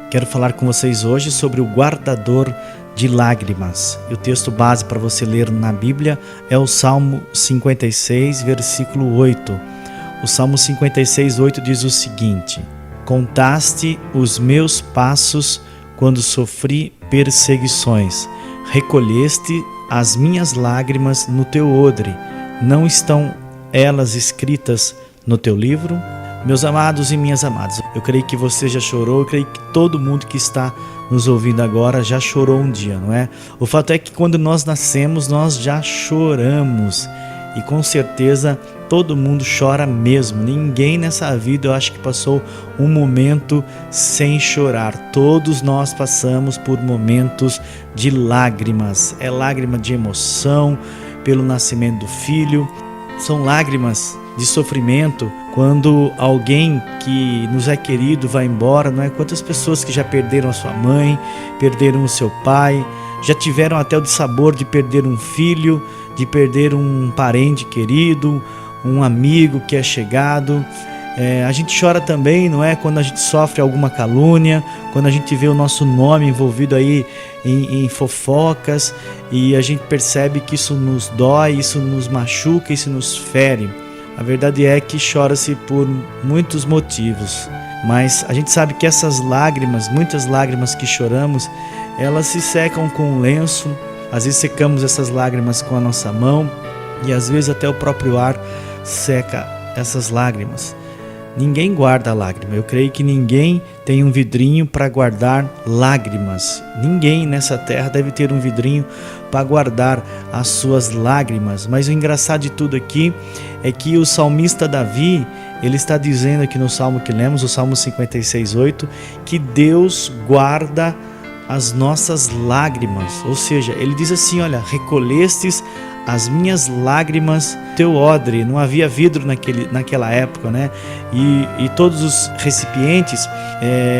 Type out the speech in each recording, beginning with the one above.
Quero falar com vocês hoje sobre o guardador de lágrimas. E o texto base para você ler na Bíblia é o Salmo 56, versículo 8. O Salmo 56, 8 diz o seguinte: Contaste os meus passos quando sofri perseguições, recolheste as minhas lágrimas no teu odre. Não estão elas escritas no teu livro? Meus amados e minhas amadas, eu creio que você já chorou, eu creio que todo mundo que está nos ouvindo agora já chorou um dia, não é? O fato é que quando nós nascemos, nós já choramos. E com certeza todo mundo chora mesmo. Ninguém nessa vida, eu acho que passou um momento sem chorar. Todos nós passamos por momentos de lágrimas. É lágrima de emoção pelo nascimento do filho. São lágrimas de sofrimento quando alguém que nos é querido vai embora, não é? Quantas pessoas que já perderam a sua mãe, perderam o seu pai, já tiveram até o dissabor de perder um filho, de perder um parente querido, um amigo que é chegado. A gente chora também, não é? Quando a gente sofre alguma calúnia, quando a gente vê o nosso nome envolvido aí em fofocas e a gente percebe que isso nos dói, isso nos machuca, isso nos fere. A verdade é que chora-se por muitos motivos, mas a gente sabe que essas lágrimas, muitas lágrimas que choramos, elas se secam com um lenço. Às vezes secamos essas lágrimas com a nossa mão e às vezes até o próprio ar seca essas lágrimas. Ninguém guarda lágrima. Eu creio que ninguém tem um vidrinho para guardar lágrimas. Ninguém nessa terra deve ter um vidrinho para guardar as suas lágrimas. Mas o engraçado de tudo aqui é que o salmista Davi, ele está dizendo aqui no salmo que lemos, o Salmo 56, 8, que Deus guarda as nossas lágrimas. Ou seja, ele diz assim, olha, recolhestes as minhas lágrimas teu odre. Não havia vidro naquela época, né? E todos os recipientes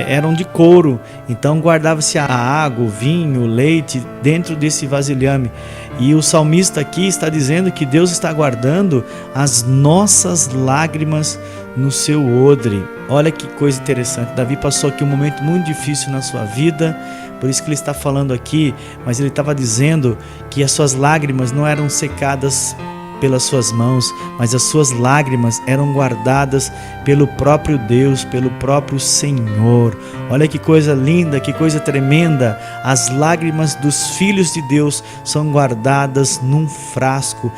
eram de couro, então guardava-se a água, o vinho, o leite dentro desse vasilhame. E o salmista aqui está dizendo que Deus está guardando as nossas lágrimas no seu odre. Olha que coisa interessante. Davi passou aqui um momento muito difícil na sua vida, por isso que ele está falando aqui, mas ele estava dizendo que as suas lágrimas não eram secadas pelas suas mãos, mas as suas lágrimas eram guardadas pelo próprio Deus, pelo próprio Senhor. Olha que coisa linda, que coisa tremenda. As lágrimas dos filhos de Deus são guardadas num frasco.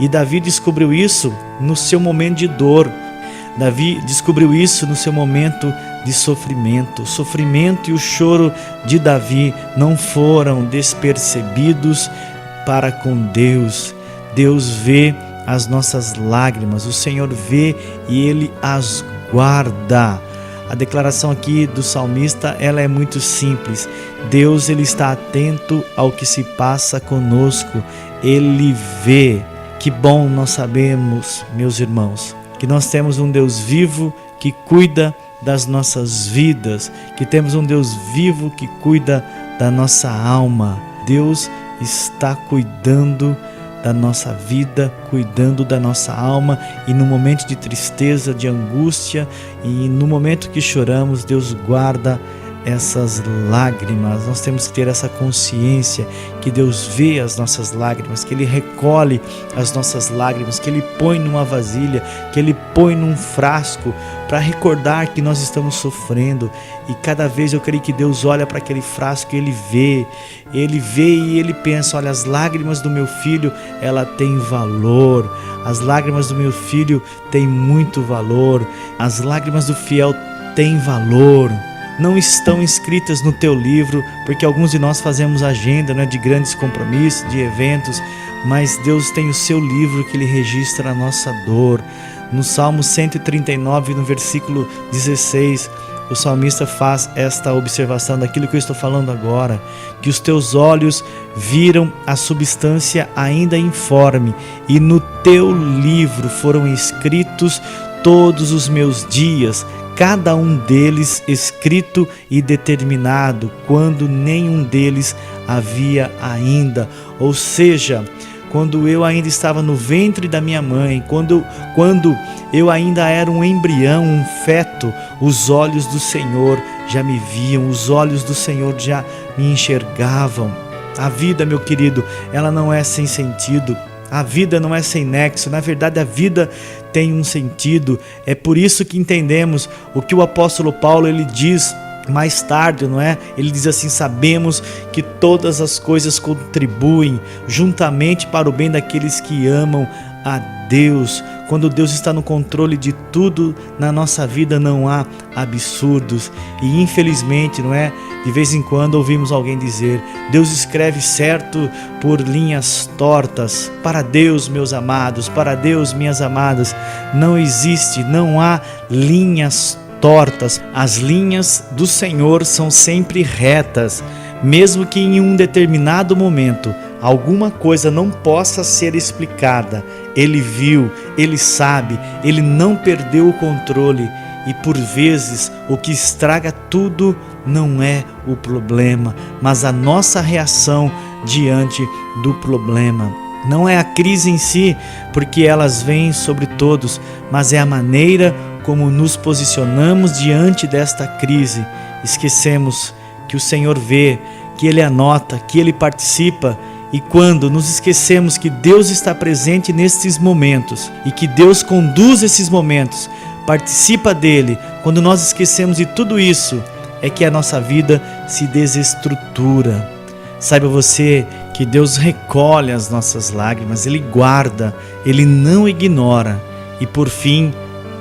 E Davi descobriu isso no seu momento de dor. Davi descobriu isso no seu momento de sofrimento. O sofrimento e o choro de Davi não foram despercebidos para com Deus. Deus vê as nossas lágrimas, o Senhor vê e Ele as guarda. A declaração aqui do salmista, ela é muito simples. Deus, Ele está atento ao que se passa conosco. Ele vê. Que bom nós sabemos, meus irmãos, que nós temos um Deus vivo que cuida das nossas vidas, que temos um Deus vivo que cuida da nossa alma. Deus está cuidando da nossa vida, cuidando da nossa alma, e no momento de tristeza, de angústia e no momento que choramos, Deus guarda essas lágrimas. Nós temos que ter essa consciência que Deus vê as nossas lágrimas, que Ele recolhe as nossas lágrimas, que Ele põe numa vasilha, que Ele põe num frasco para recordar que nós estamos sofrendo. E cada vez eu creio que Deus olha para aquele frasco e Ele vê e Ele pensa, olha, as lágrimas do meu filho, ela tem valor, as lágrimas do meu filho têm muito valor, as lágrimas do fiel têm valor. Não estão escritas no teu livro, porque alguns de nós fazemos agenda, né, de grandes compromissos, de eventos, mas Deus tem o seu livro que Ele registra a nossa dor. No Salmo 139, no versículo 16, o salmista faz esta observação daquilo que eu estou falando agora, que os teus olhos viram a substância ainda informe, e no teu livro foram escritos todos os meus dias, cada um deles escrito e determinado, quando nenhum deles havia ainda. Ou seja, quando eu ainda estava no ventre da minha mãe, quando eu ainda era um embrião, um feto, os olhos do Senhor já me viam, os olhos do Senhor já me enxergavam. A vida, meu querido, ela não é sem sentido. A vida não é sem nexo. Na verdade, a vida tem um sentido. É por isso que entendemos o que o apóstolo Paulo ele diz mais tarde, não é? Ele diz assim: sabemos que todas as coisas contribuem juntamente para o bem daqueles que amam a Deus. Quando Deus está no controle de tudo na nossa vida, não há absurdos. E infelizmente, não é? De vez em quando ouvimos alguém dizer: Deus escreve certo por linhas tortas. Para Deus, meus amados, para Deus, minhas amadas, não existe, não há linhas tortas. As linhas do Senhor são sempre retas, mesmo que em um determinado momento alguma coisa não possa ser explicada. Ele viu, ele sabe, ele não perdeu o controle. E por vezes o que estraga tudo não é o problema, mas a nossa reação diante do problema. Não é a crise em si, porque elas vêm sobre todos, mas é a maneira como nos posicionamos diante desta crise. Esquecemos que o Senhor vê, que Ele anota, que Ele participa. E quando nos esquecemos que Deus está presente nestes momentos e que Deus conduz esses momentos, participa dele, quando nós esquecemos de tudo isso, é que a nossa vida se desestrutura. Saiba você que Deus recolhe as nossas lágrimas, Ele guarda, Ele não ignora. E por fim,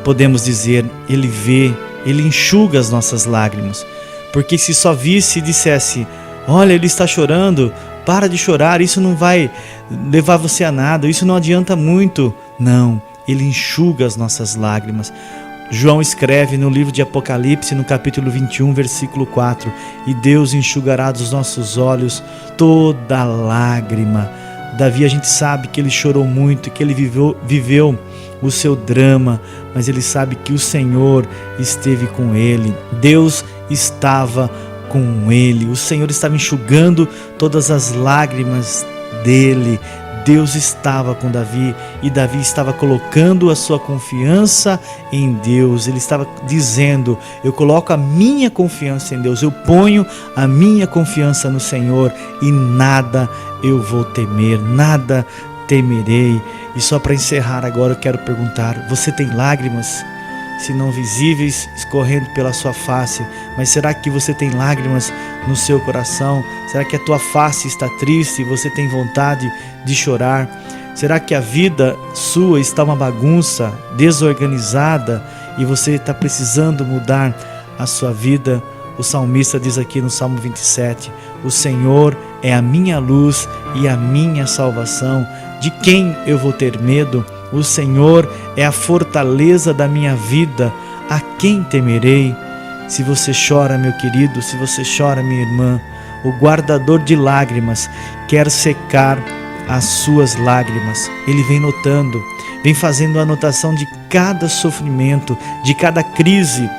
podemos dizer, Ele vê, Ele enxuga as nossas lágrimas. Porque se só visse e dissesse: olha, ele está chorando, para de chorar, isso não vai levar você a nada, isso não adianta muito. Não, Ele enxuga as nossas lágrimas. João escreve no livro de Apocalipse, no capítulo 21, versículo 4: e Deus enxugará dos nossos olhos toda lágrima. Davi, a gente sabe que ele chorou muito, que ele viveu o seu drama, mas ele sabe que o Senhor esteve com ele. Deus estava com ele. O Senhor estava enxugando todas as lágrimas dele. Deus estava com Davi e Davi estava colocando a sua confiança em Deus. Ele estava dizendo: eu coloco a minha confiança em Deus, eu ponho a minha confiança no Senhor e nada eu vou temer, nada temerei. E só para encerrar agora eu quero perguntar: você tem lágrimas, se não visíveis, escorrendo pela sua face, mas será que você tem lágrimas no seu coração? Será que a tua face está triste e você tem vontade de chorar? Será que a vida sua está uma bagunça, desorganizada e você está precisando mudar a sua vida? O salmista diz aqui no Salmo 27: o Senhor é a minha luz e a minha salvação. De quem eu vou ter medo? O Senhor é a fortaleza da minha vida. A quem temerei? Se você chora, meu querido, se você chora, minha irmã, o guardador de lágrimas quer secar as suas lágrimas. Ele vem notando, vem fazendo a anotação de cada sofrimento, de cada crise,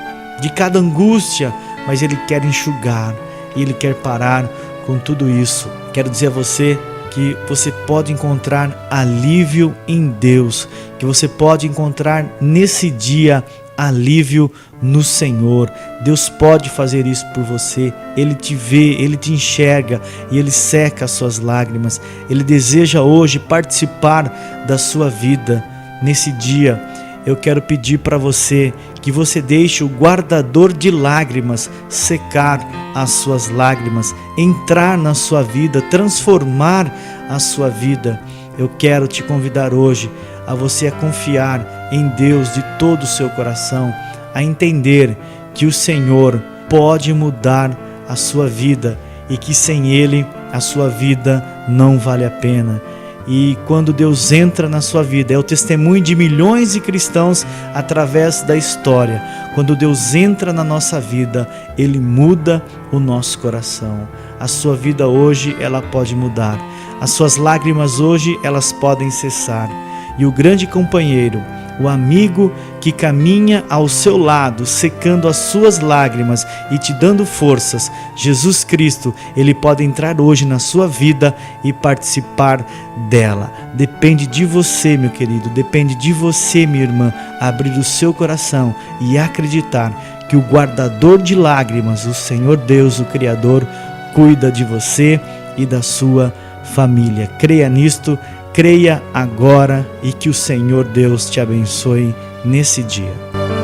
de cada angústia, mas Ele quer enxugar e Ele quer parar com tudo isso. Quero dizer a você que você pode encontrar alívio em Deus, que você pode encontrar nesse dia alívio no Senhor. Deus pode fazer isso por você. Ele te vê, Ele te enxerga e Ele seca as suas lágrimas. Ele deseja hoje participar da sua vida. Nesse dia, eu quero pedir para você que você deixe o guardador de lágrimas secar as suas lágrimas, entrar na sua vida, transformar a sua vida. Eu quero te convidar hoje a você a confiar em Deus de todo o seu coração, a entender que o Senhor pode mudar a sua vida e que sem Ele a sua vida não vale a pena. E quando Deus entra na sua vida, é o testemunho de milhões de cristãos através da história. Quando Deus entra na nossa vida, Ele muda o nosso coração. A sua vida hoje, ela pode mudar. As suas lágrimas hoje, elas podem cessar. E o grande companheiro, o amigo que caminha ao seu lado, secando as suas lágrimas e te dando forças, Jesus Cristo, Ele pode entrar hoje na sua vida e participar dela. Depende de você, meu querido, depende de você, minha irmã, abrir o seu coração e acreditar que o guardador de lágrimas, o Senhor Deus, o Criador, cuida de você e da sua família. Creia nisto, creia agora e que o Senhor Deus te abençoe nesse dia.